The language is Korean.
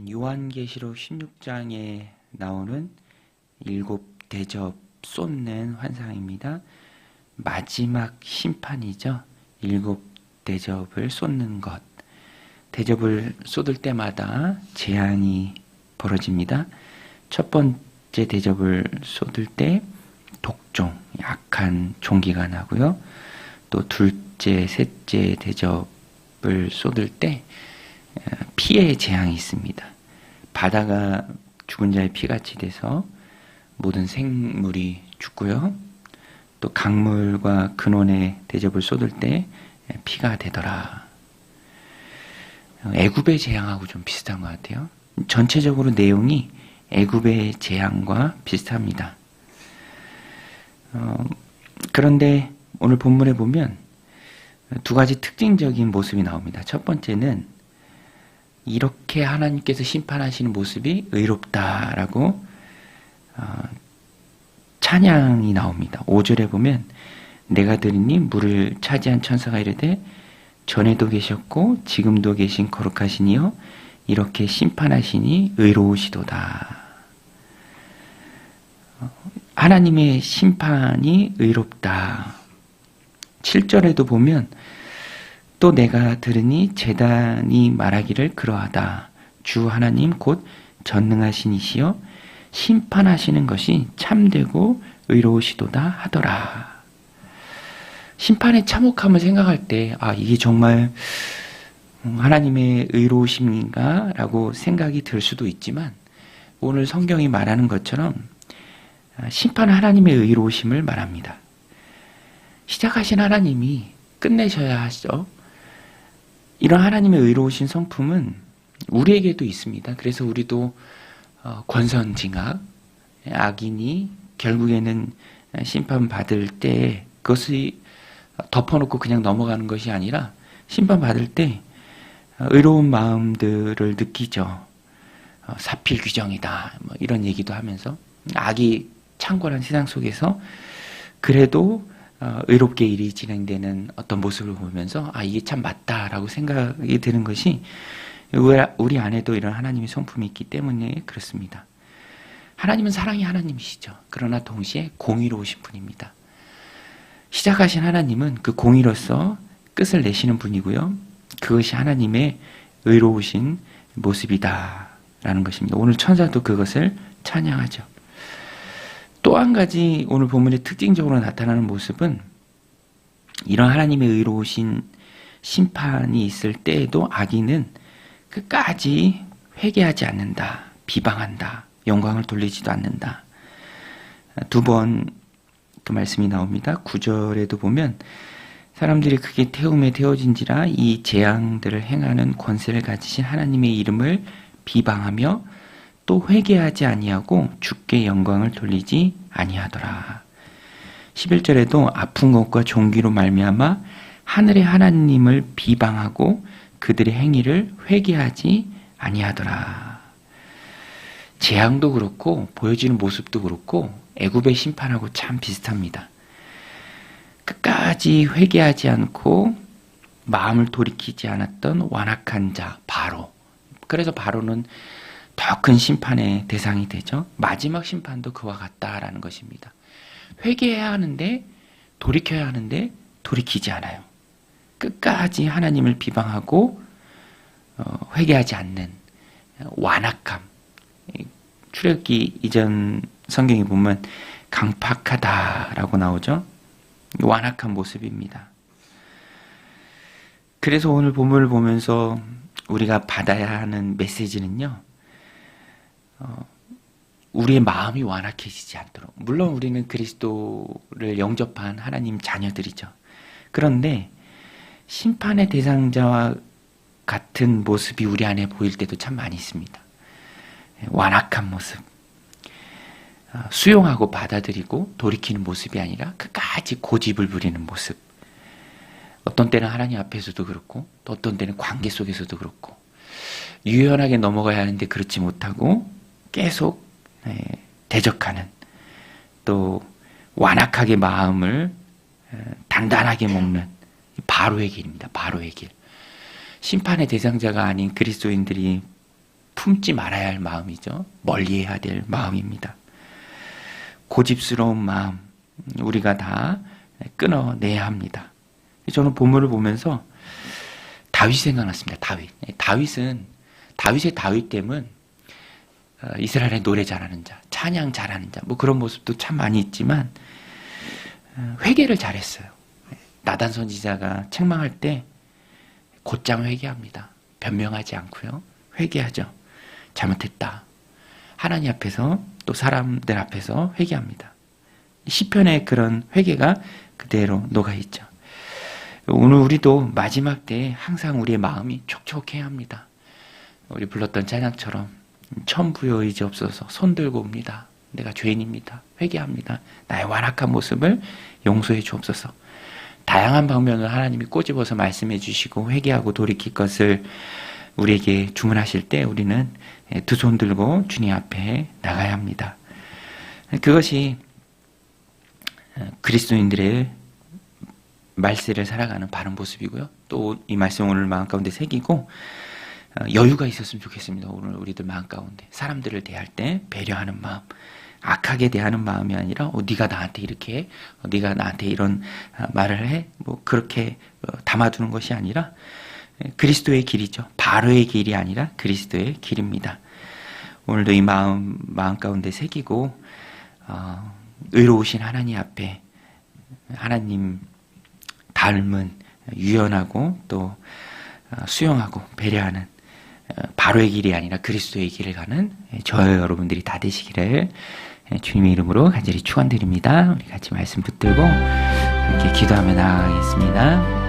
요한계시록 16장에 나오는 일곱 대접 쏟는 환상입니다. 마지막 심판이죠. 일곱 대접을 쏟는 것. 대접을 쏟을 때마다 재앙이 벌어집니다. 첫 번째 대접을 쏟을 때 독종, 약한 종기가 나고요. 또 둘째, 셋째 대접을 쏟을 때 피의 재앙이 있습니다. 바다가 죽은 자의 피같이 돼서 모든 생물이 죽고요. 또 강물과 근원의 대접을 쏟을 때 피가 되더라. 애굽의 재앙하고 좀 비슷한 것 같아요. 전체적으로 내용이 애굽의 재앙과 비슷합니다. 그런데 오늘 본문에 보면 두 가지 특징적인 모습이 나옵니다. 첫 번째는 이렇게 하나님께서 심판하시는 모습이 의롭다라고 찬양이 나옵니다. 5절에 보면 내가 들으니 물을 차지한 천사가 이르되 전에도 계셨고 지금도 계신 거룩하시니요 이렇게 심판하시니 의로우시도다. 하나님의 심판이 의롭다. 7절에도 보면 또 내가 들으니 제단이 말하기를 그러하다. 주 하나님 곧 전능하신 이시여 심판하시는 것이 참되고 의로우시도다 하더라. 심판의 참혹함을 생각할 때 이게 정말 하나님의 의로우심인가? 라고 생각이 들 수도 있지만 오늘 성경이 말하는 것처럼 심판은 하나님의 의로우심을 말합니다. 시작하신 하나님이 끝내셔야 하죠. 이런 하나님의 의로우신 성품은 우리에게도 있습니다. 그래서 우리도 권선징악, 악인이 결국에는 심판받을 때 그것이 덮어놓고 그냥 넘어가는 것이 아니라 심판받을 때 의로운 마음들을 느끼죠. 사필귀정이다 이런 얘기도 하면서 악이 창궐한 세상 속에서 그래도 의롭게 일이 진행되는 어떤 모습을 보면서 이게 참 맞다라고 생각이 드는 것이 우리 안에도 이런 하나님의 성품이 있기 때문에 그렇습니다. 하나님은 사랑의 하나님이시죠. 그러나 동시에 공의로우신 분입니다. 시작하신 하나님은 그 공의로서 끝을 내시는 분이고요. 그것이 하나님의 의로우신 모습이다라는 것입니다. 오늘 천사도 그것을 찬양하죠. 또 한 가지 오늘 본문의 특징적으로 나타나는 모습은 이런 하나님의 의로우신 심판이 있을 때에도 악인은 끝까지 회개하지 않는다. 비방한다. 영광을 돌리지도 않는다. 두 번 그 말씀이 나옵니다. 9절에도 보면 사람들이 크게 태움에 태워진지라 이 재앙들을 행하는 권세를 가지신 하나님의 이름을 비방하며 또 회개하지 아니하고 주께 영광을 돌리지 아니하더라. 11절에도 아픈 것과 종기로 말미암아 하늘의 하나님을 비방하고 그들의 행위를 회개하지 아니하더라. 재앙도 그렇고 보여지는 모습도 그렇고 애굽의 심판하고 참 비슷합니다. 끝까지 회개하지 않고 마음을 돌이키지 않았던 완악한 자 바로. 그래서 바로는 더 큰 심판의 대상이 되죠. 마지막 심판도 그와 같다라는 것입니다. 회개해야 하는데 돌이켜야 하는데 돌이키지 않아요. 끝까지 하나님을 비방하고 회개하지 않는 완악함. 출애굽기 이전 성경에 보면 강팍하다라고 나오죠. 완악한 모습입니다. 그래서 오늘 본문을 보면서 우리가 받아야 하는 메시지는요. 우리의 마음이 완악해지지 않도록. 물론 우리는 그리스도를 영접한 하나님 자녀들이죠. 그런데 심판의 대상자와 같은 모습이 우리 안에 보일 때도 참 많이 있습니다. 완악한 모습. 수용하고 받아들이고 돌이키는 모습이 아니라 끝까지 고집을 부리는 모습. 어떤 때는 하나님 앞에서도 그렇고 또 어떤 때는 관계 속에서도 그렇고 유연하게 넘어가야 하는데 그렇지 못하고 계속 대적하는 또 완악하게 마음을 단단하게 먹는 바로의 길입니다. 바로의 길. 심판의 대상자가 아닌 그리스도인들이 품지 말아야 할 마음이죠. 멀리해야 될 마음입니다. 고집스러운 마음 우리가 다 끊어내야 합니다. 저는 본문을 보면서 다윗이 생각났습니다. 다윗의 다윗됨은 이스라엘의 노래 잘하는 자, 찬양 잘하는 자, 뭐 그런 모습도 참 많이 있지만 회개를 잘했어요. 나단 선지자가 책망할 때 곧장 회개합니다. 변명하지 않고요. 회개하죠. 잘못했다. 하나님 앞에서 또 사람들 앞에서 회개합니다. 시편에 그런 회개가 그대로 녹아있죠. 오늘 우리도 마지막 때에 항상 우리의 마음이 촉촉해야 합니다. 우리 불렀던 찬양처럼 천부여의지없어서 손들고 옵니다. 내가 죄인입니다. 회개합니다. 나의 완악한 모습을 용서해 주옵소서. 다양한 방면으로 하나님이 꼬집어서 말씀해 주시고 회개하고 돌이킬 것을 우리에게 주문하실 때 우리는 두 손 들고 주님 앞에 나가야 합니다. 그것이 그리스도인들의 말세를 살아가는 바른 모습이고요. 또 이 말씀 오늘 마음 가운데 새기고 여유가 있었으면 좋겠습니다. 오늘 우리들 마음 가운데 사람들을 대할 때 배려하는 마음, 악하게 대하는 마음이 아니라 네가 나한테 이렇게 해, 네가 나한테 이런 말을 해, 뭐 그렇게 담아두는 것이 아니라 그리스도의 길이죠. 바로의 길이 아니라 그리스도의 길입니다. 오늘도 이 마음 가운데 새기고 의로우신 하나님 앞에 하나님 닮은 유연하고 또 수용하고 배려하는 바로의 길이 아니라 그리스도의 길을 가는 저와 여러분들이 다 되시기를 주님의 이름으로 간절히 축원드립니다. 우리 같이 말씀 붙들고 함께 기도하며 나아가겠습니다.